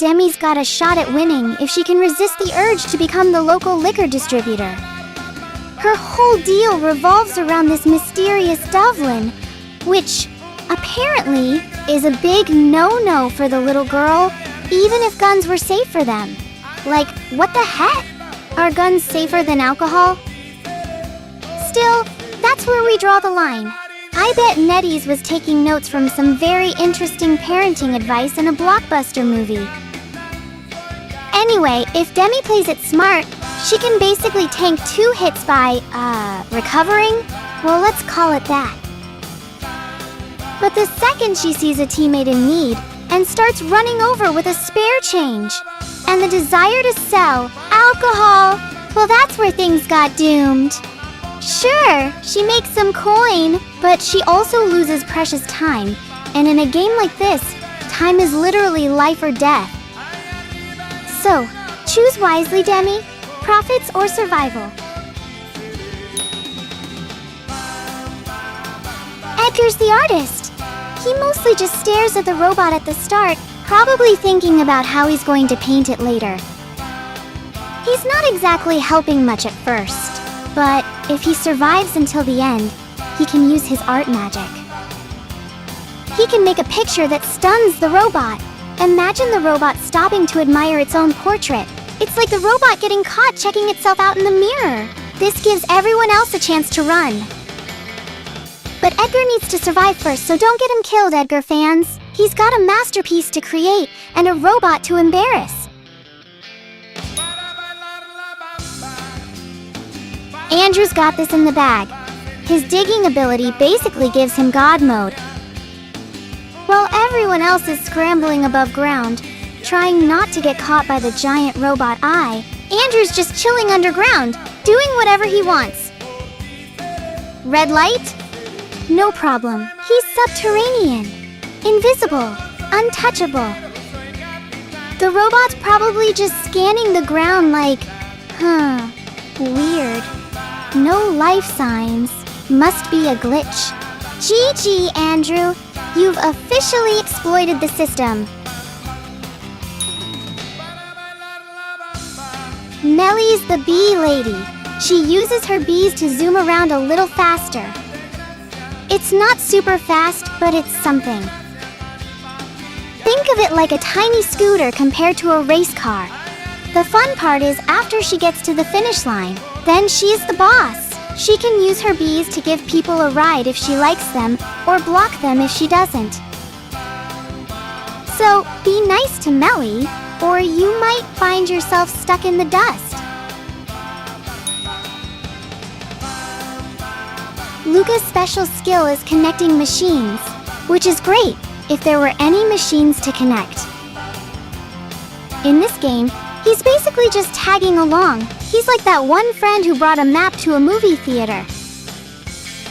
Demi's got a shot at winning if she can resist the urge to become the local liquor distributor. Her whole deal revolves around this mysterious Devlin, which, apparently, is a big no-no for the little girl, even if guns were safe for them. Like, what the heck? Are guns safer than alcohol? Still, that's where we draw the line. I bet Nettie's was taking notes from some very interesting parenting advice in a blockbuster movie. Anyway, if Demi plays it smart, she can basically tank 2 hits by, recovering? Well, let's call it that. But the second she sees a teammate in need and starts running over with a spare change, and the desire to sell alcohol, well, that's where things got doomed. Sure, she makes some coin, but she also loses precious time, and in a game like this, time is literally life or death. So, choose wisely, Demi. Profits or survival. Edgar's the artist. He mostly just stares at the robot at the start, probably thinking about how he's going to paint it later. He's not exactly helping much at first, but if he survives until the end, he can use his art magic. He can make a picture that stuns the robot. Imagine the robot stopping to admire its own portrait. It's like the robot getting caught checking itself out in the mirror. This gives everyone else a chance to run. But Edgar needs to survive first, so don't get him killed, Edgar fans. He's got a masterpiece to create and a robot to embarrass. Andrew's got this in the bag. His digging ability basically gives him God mode. While everyone else is scrambling above ground, trying not to get caught by the giant robot eye, Andrew's just chilling underground, doing whatever he wants. Red light? No problem. He's subterranean, invisible, untouchable. The robot's probably just scanning the ground like, weird. No life signs. Must be a glitch. GG, Andrew. You've officially exploited the system. Melly's the bee lady. She uses her bees to zoom around a little faster. It's not super fast, but it's something. Think of it like a tiny scooter compared to a race car. The fun part is after she gets to the finish line, then she's the boss. She can use her bees to give people a ride if she likes them, or block them if she doesn't. So, be nice to Melly, or you might find yourself stuck in the dust. Luca's special skill is connecting machines, which is great if there were any machines to connect. In this game, he's basically just tagging along. He's like that one friend who brought a map to a movie theater.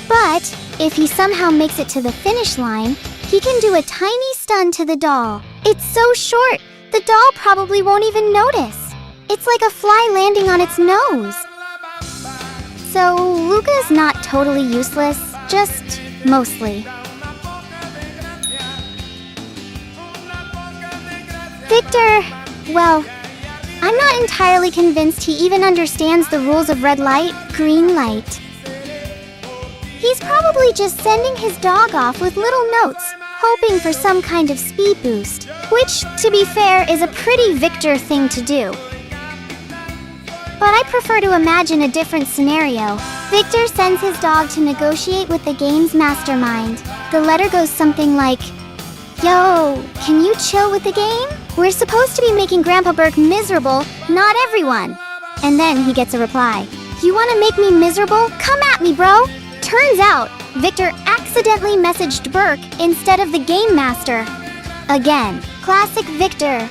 But if he somehow makes it to the finish line, he can do a tiny stun to the doll. It's so short, the doll probably won't even notice. It's like a fly landing on its nose. So Luca's not totally useless, just mostly. Victor, well, I'm not entirely convinced he even understands the rules of red light, green light. He's probably just sending his dog off with little notes, hoping for some kind of speed boost, which, to be fair, is a pretty Victor thing to do. But I prefer to imagine a different scenario. Victor sends his dog to negotiate with the game's mastermind. The letter goes something like, "Yo, can you chill with the game? We're supposed to be making Grandpa Burke miserable, not everyone." And then he gets a reply. "You want to make me miserable? Come at me, bro." Turns out, Victor accidentally messaged Burke instead of the game master. Again, classic Victor.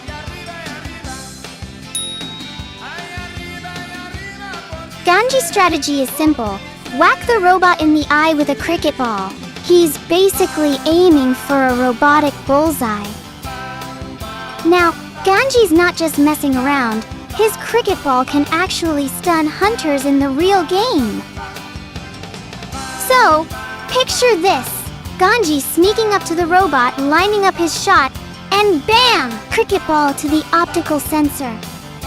Ganji's strategy is simple. Whack the robot in the eye with a cricket ball. He's basically aiming for a robotic bullseye. Now, Ganji's not just messing around. His cricket ball can actually stun hunters in the real game. So, picture this. Ganji sneaking up to the robot, lining up his shot, And bam! Cricket ball to the optical sensor.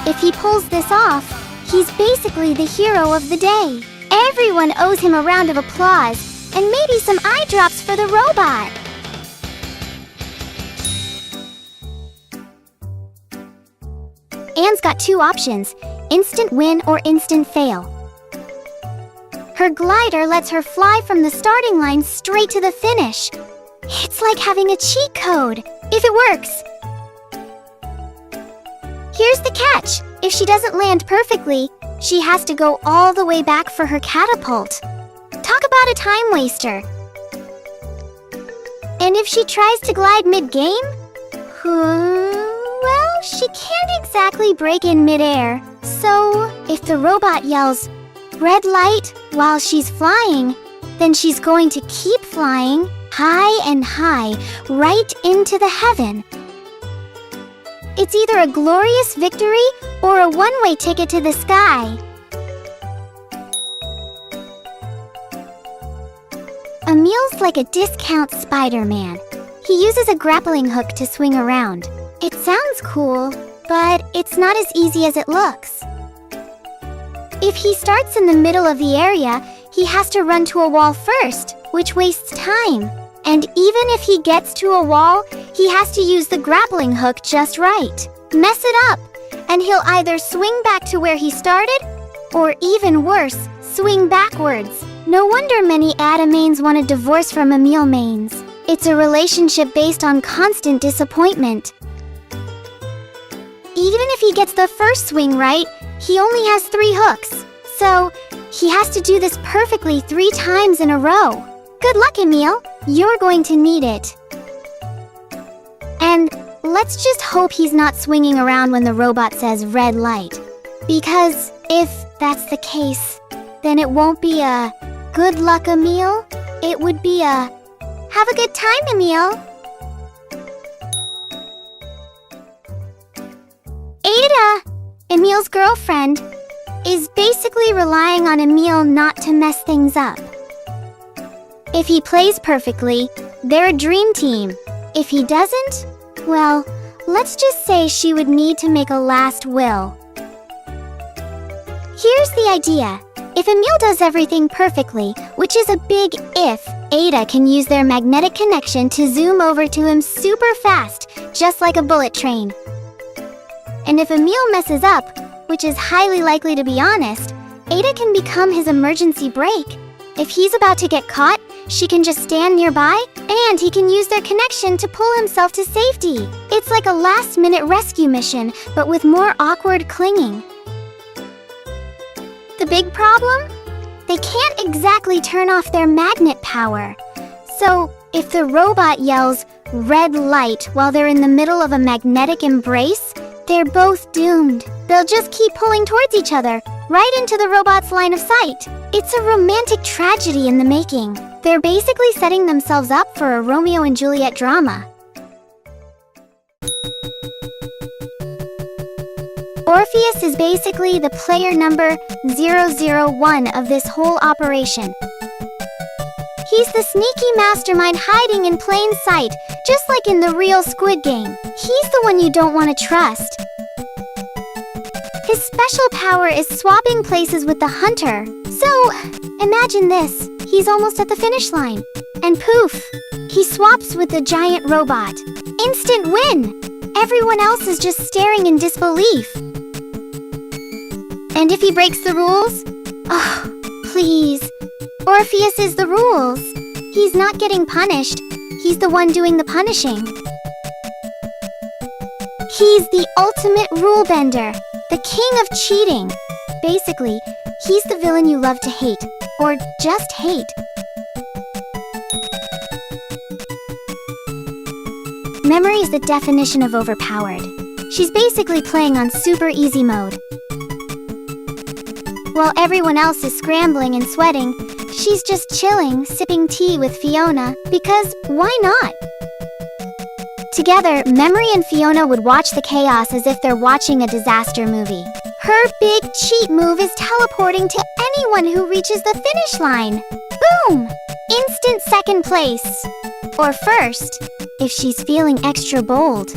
If he pulls this off, he's basically the hero of the day. Everyone owes him a round of applause, and maybe some eye drops for the robot. Anne's got two options, instant win or instant fail. Her glider lets her fly from the starting line straight to the finish. It's like having a cheat code, if it works. Here's the catch. If she doesn't land perfectly, she has to go all the way back for her catapult. Talk about a time waster. And if she tries to glide mid-game? Well, she can't exactly break in mid-air. So, if the robot yells, "Red light," while she's flying, then she's going to keep flying, high and high, right into the heaven. It's either a glorious victory or a one-way ticket to the sky. Emil's like a discount Spider-Man. He uses a grappling hook to swing around. It sounds cool, but it's not as easy as it looks. If he starts in the middle of the area, he has to run to a wall first, which wastes time. And even if he gets to a wall, he has to use the grappling hook just right. Mess it up, and he'll either swing back to where he started, or even worse, swing backwards. No wonder many Ada mains want a divorce from Emil mains. It's a relationship based on constant disappointment. Even if he gets the first swing right, he only has 3 hooks. So, he has to do this perfectly 3 times in a row. Good luck, Emil. You're going to need it. And let's just hope he's not swinging around when the robot says red light. Because if that's the case, then it won't be a good luck, Emil. It would be a have a good time, Emil. Ada, Emil's girlfriend, is basically relying on Emil not to mess things up. If he plays perfectly, they're a dream team. If he doesn't, well, let's just say she would need to make a last will. Here's the idea. If Emil does everything perfectly, which is a big if, Ada can use their magnetic connection to zoom over to him super fast, just like a bullet train. And if Emil messes up, which is highly likely to be honest, Ada can become his emergency brake. If he's about to get caught, she can just stand nearby, and he can use their connection to pull himself to safety. It's like a last-minute rescue mission, but with more awkward clinging. The big problem? They can't exactly turn off their magnet power. So, if the robot yells, "Red light," while they're in the middle of a magnetic embrace, they're both doomed. They'll just keep pulling towards each other, right into the robot's line of sight. It's a romantic tragedy in the making. They're basically setting themselves up for a Romeo and Juliet drama. Orpheus is basically the player number 001 of this whole operation. He's the sneaky mastermind hiding in plain sight, just like in the real Squid Game. He's the one you don't want to trust. His special power is swapping places with the hunter. So, imagine this. He's almost at the finish line. And poof, he swaps with the giant robot. Instant win! Everyone else is just staring in disbelief. And if he breaks the rules? Oh, please. Orpheus is the rules. He's not getting punished. He's the one doing the punishing. He's the ultimate rule bender, the king of cheating. Basically, he's the villain you love to hate, or just hate. Memory is the definition of overpowered. She's basically playing on super easy mode. While everyone else is scrambling and sweating, she's just chilling, sipping tea with Fiona, because why not? Together, Memory and Fiona would watch the chaos as if they're watching a disaster movie. Her big cheat move is teleporting to anyone who reaches the finish line. Boom! Instant second place. Or first, if she's feeling extra bold.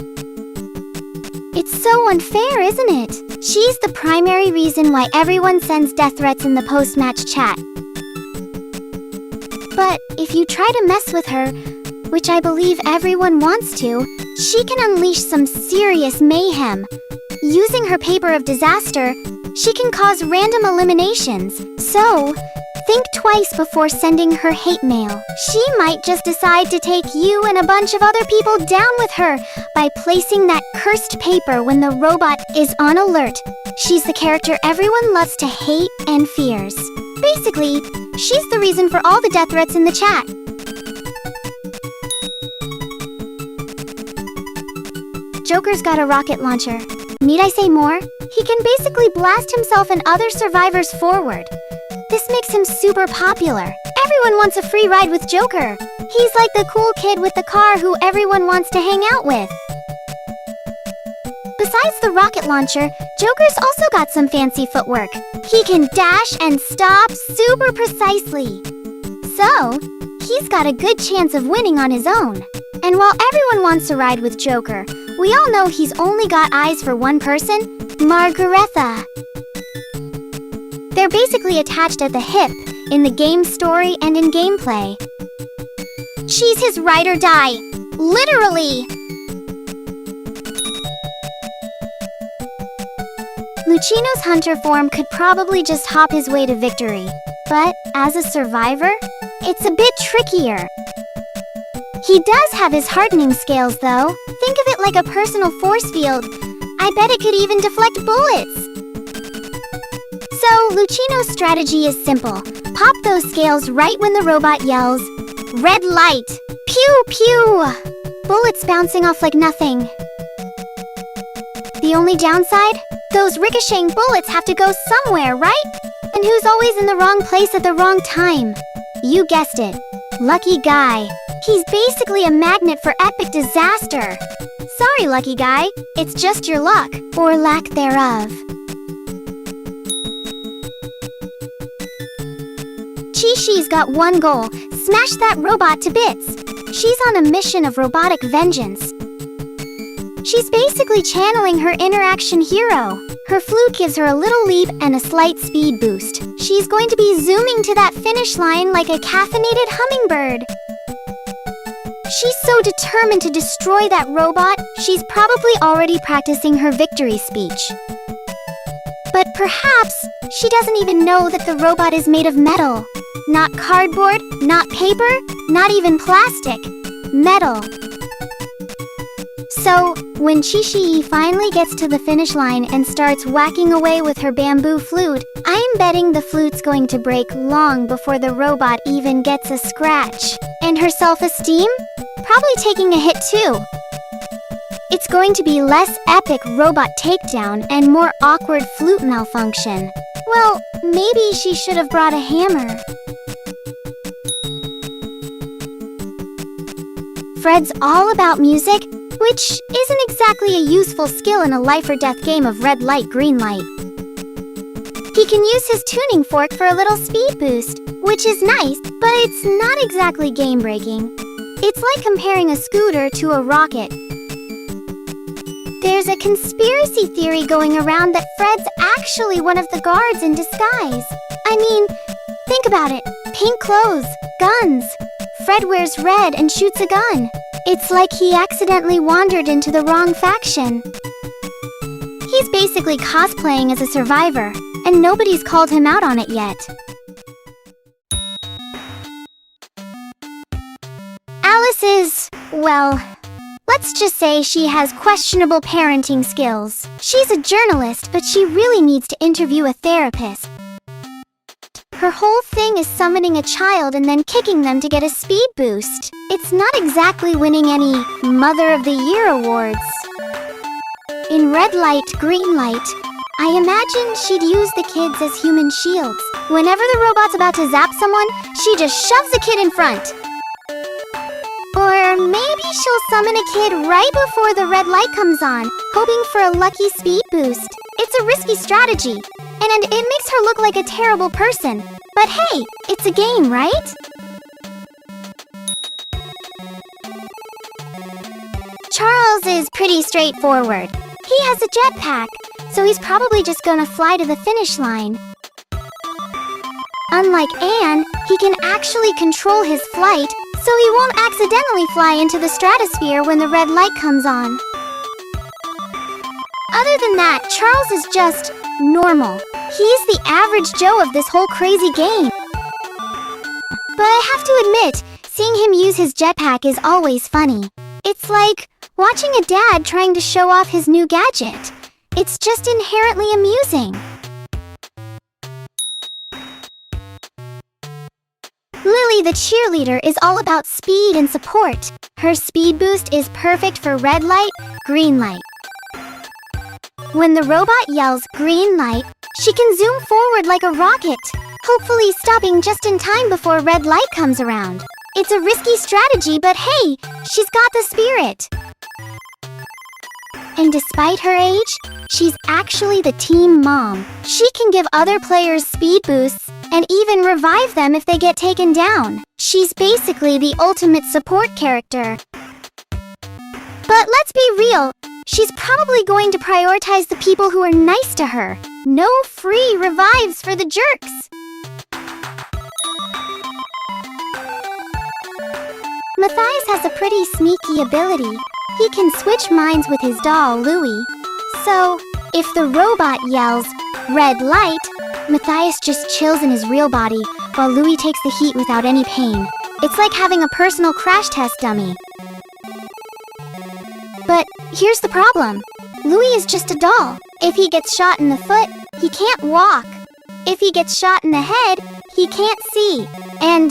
It's so unfair, isn't it? She's the primary reason why everyone sends death threats in the post-match chat. But if you try to mess with her, which I believe everyone wants to, she can unleash some serious mayhem. Using her paper of disaster, she can cause random eliminations. So, think twice before sending her hate mail. She might just decide to take you and a bunch of other people down with her by placing that cursed paper when the robot is on alert. She's the character everyone loves to hate and fears. Basically, she's the reason for all the death threats in the chat. Joker's got a rocket launcher. Need I say more? He can basically blast himself and other survivors forward. This makes him super popular. Everyone wants a free ride with Joker. He's like the cool kid with the car who everyone wants to hang out with. Besides the rocket launcher, Joker's also got some fancy footwork. He can dash and stop super precisely. So, he's got a good chance of winning on his own. And while everyone wants to ride with Joker, we all know he's only got eyes for one person, Margaretha. They're basically attached at the hip, in the game story and in gameplay. She's his ride or die. Literally! Luchino's hunter form could probably just hop his way to victory. But, as a survivor, it's a bit trickier. He does have his hardening scales, though. Think of it like a personal force field. I bet it could even deflect bullets. So, Luchino's strategy is simple. Pop those scales right when the robot yells, "Red light! Pew pew!" Bullets bouncing off like nothing. The only downside? Those ricocheting bullets have to go somewhere, right? And who's always in the wrong place at the wrong time? You guessed it. Lucky Guy. He's basically a magnet for epic disaster. Sorry, Lucky Guy. It's just your luck, or lack thereof. Shiyi's got one goal: smash that robot to bits. She's on a mission of robotic vengeance. She's basically channeling her interaction hero. Her flute gives her a little leap and a slight speed boost. She's going to be zooming to that finish line like a caffeinated hummingbird. She's so determined to destroy that robot, she's probably already practicing her victory speech. But perhaps she doesn't even know that the robot is made of metal. Not cardboard, not paper, not even plastic. Metal. So, when Shiyi finally gets to the finish line and starts whacking away with her bamboo flute, I'm betting the flute's going to break long before the robot even gets a scratch. And her self-esteem? Probably taking a hit too. It's going to be less epic robot takedown and more awkward flute malfunction. Well, maybe she should have brought a hammer. Fred's all about music, which isn't exactly a useful skill in a life-or-death game of red light, green light. He can use his tuning fork for a little speed boost, which is nice, but it's not exactly game-breaking. It's like comparing a scooter to a rocket. There's a conspiracy theory going around that Fred's actually one of the guards in disguise. I mean, think about it. Pink clothes, guns. Fred wears red and shoots a gun. It's like he accidentally wandered into the wrong faction. He's basically cosplaying as a survivor, and nobody's called him out on it yet. Alice is, well, let's just say she has questionable parenting skills. She's a journalist, but she really needs to interview a therapist. Her whole thing is summoning a child and then kicking them to get a speed boost. It's not exactly winning any Mother of the Year awards. In red light, green light, I imagine she'd use the kids as human shields. Whenever the robot's about to zap someone, she just shoves a kid in front. Or maybe she'll summon a kid right before the red light comes on, hoping for a lucky speed boost. It's a risky strategy, and it makes her look like a terrible person. But hey, it's a game, right? Charles is pretty straightforward. He has a jetpack, so he's probably just gonna fly to the finish line. Unlike Anne, he can actually control his flight, so he won't accidentally fly into the stratosphere when the red light comes on. Other than that, Charles is just normal. He's the average Joe of this whole crazy game. But I have to admit, seeing him use his jetpack is always funny. It's like watching a dad trying to show off his new gadget. It's just inherently amusing. Lily the cheerleader is all about speed and support. Her speed boost is perfect for red light, green light. When the robot yells green light, she can zoom forward like a rocket, hopefully stopping just in time before red light comes around. It's a risky strategy, but hey, she's got the spirit. And despite her age, she's actually the team mom. She can give other players speed boosts and even revive them if they get taken down. She's basically the ultimate support character. But let's be real, she's probably going to prioritize the people who are nice to her. No free revives for the jerks. Matthias has a pretty sneaky ability. He can switch minds with his doll, Louie. So, if the robot yells, red light, Matthias just chills in his real body, while Louie takes the heat without any pain. It's like having a personal crash test dummy. But here's the problem. Louie is just a doll. If he gets shot in the foot, he can't walk. If he gets shot in the head, he can't see. And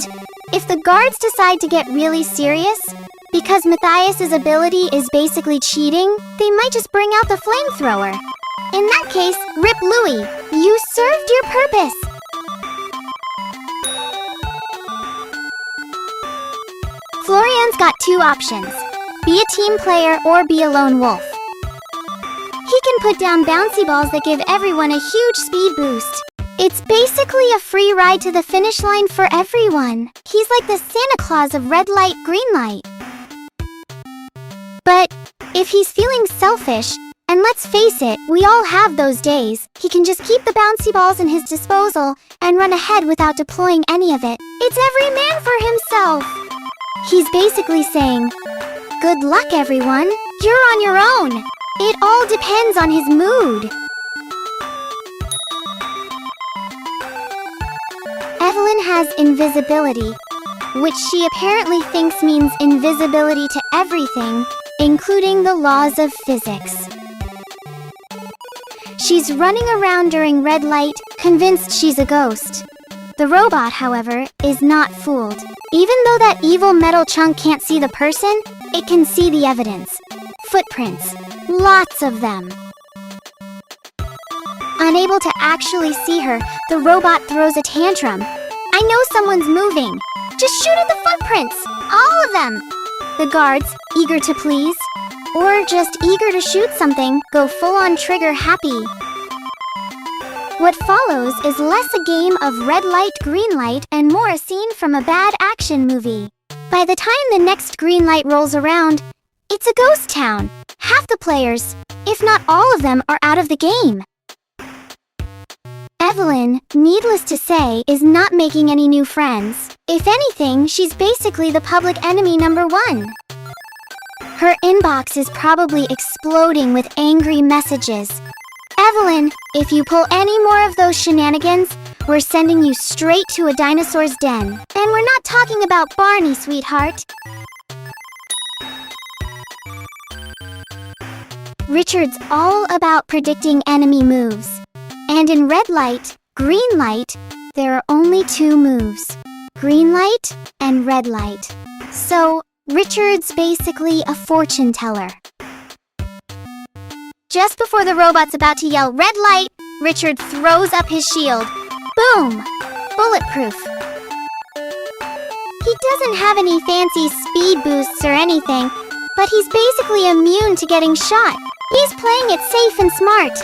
if the guards decide to get really serious, because Matthias's ability is basically cheating, they might just bring out the flamethrower. In that case, rip Louie. You served your purpose. Florian's got two options. Be a team player or be a lone wolf. He can put down bouncy balls that give everyone a huge speed boost. It's basically a free ride to the finish line for everyone. He's like the Santa Claus of red light, green light. But if he's feeling selfish, and let's face it, we all have those days, he can just keep the bouncy balls in his disposal and run ahead without deploying any of it. It's every man for himself. He's basically saying, good luck, everyone. You're on your own. It all depends on his mood. Evelyn has invisibility, which she apparently thinks means invisibility to everything, including the laws of physics. She's running around during red light, convinced she's a ghost. The robot, however, is not fooled. Even though that evil metal chunk can't see the person, it can see the evidence. Footprints. Lots of them. Unable to actually see her, the robot throws a tantrum. I know someone's moving. Just shoot at the footprints! All of them! The guards, eager to please, or just eager to shoot something, go full-on trigger happy. What follows is less a game of red light, green light, and more a scene from a bad action movie. By the time the next green light rolls around, it's a ghost town. Half the players, if not all of them, are out of the game. Evelyn, needless to say, is not making any new friends. If anything, she's basically the public enemy #1. Her inbox is probably exploding with angry messages. Evelyn, if you pull any more of those shenanigans, we're sending you straight to a dinosaur's den. And we're not talking about Barney, sweetheart. Richard's all about predicting enemy moves. And in red light, green light, there are only two moves. Green light and red light. So, Richard's basically a fortune teller. Just before the robot's about to yell red light, Richard throws up his shield. Boom! Bulletproof. He doesn't have any fancy speed boosts or anything, but he's basically immune to getting shot. He's playing it safe and smart.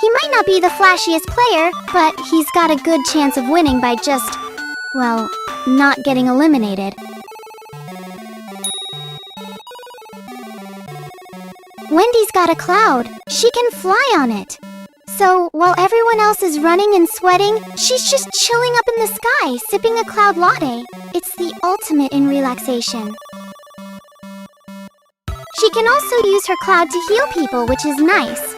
He might not be the flashiest player, but he's got a good chance of winning by just, well, not getting eliminated. Wendy's got a cloud. She can fly on it. So, while everyone else is running and sweating, she's just chilling up in the sky, sipping a cloud latte. It's the ultimate in relaxation. She can also use her cloud to heal people, which is nice.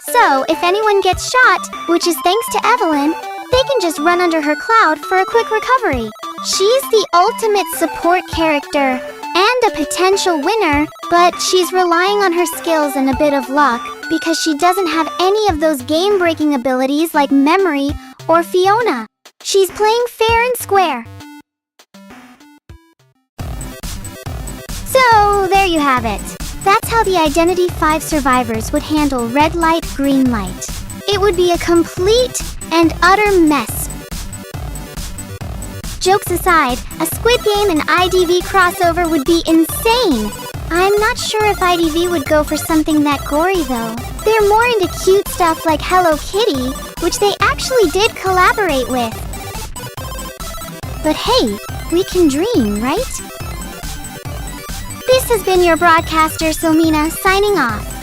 So, if anyone gets shot, which is thanks to Evelyn, they can just run under her cloud for a quick recovery. She's the ultimate support character and a potential winner, but she's relying on her skills and a bit of luck because she doesn't have any of those game-breaking abilities like memory or Fiona. She's playing fair and square. So, there you have it. That's how the Identity 5 survivors would handle red light, green light. It would be a complete and utter mess. Jokes aside, a Squid Game and IDV crossover would be insane. I'm not sure if IDV would go for something that gory though. They're more into cute stuff like Hello Kitty, which they actually did collaborate with. But hey, we can dream, right? This has been your broadcaster, Selmina, signing off.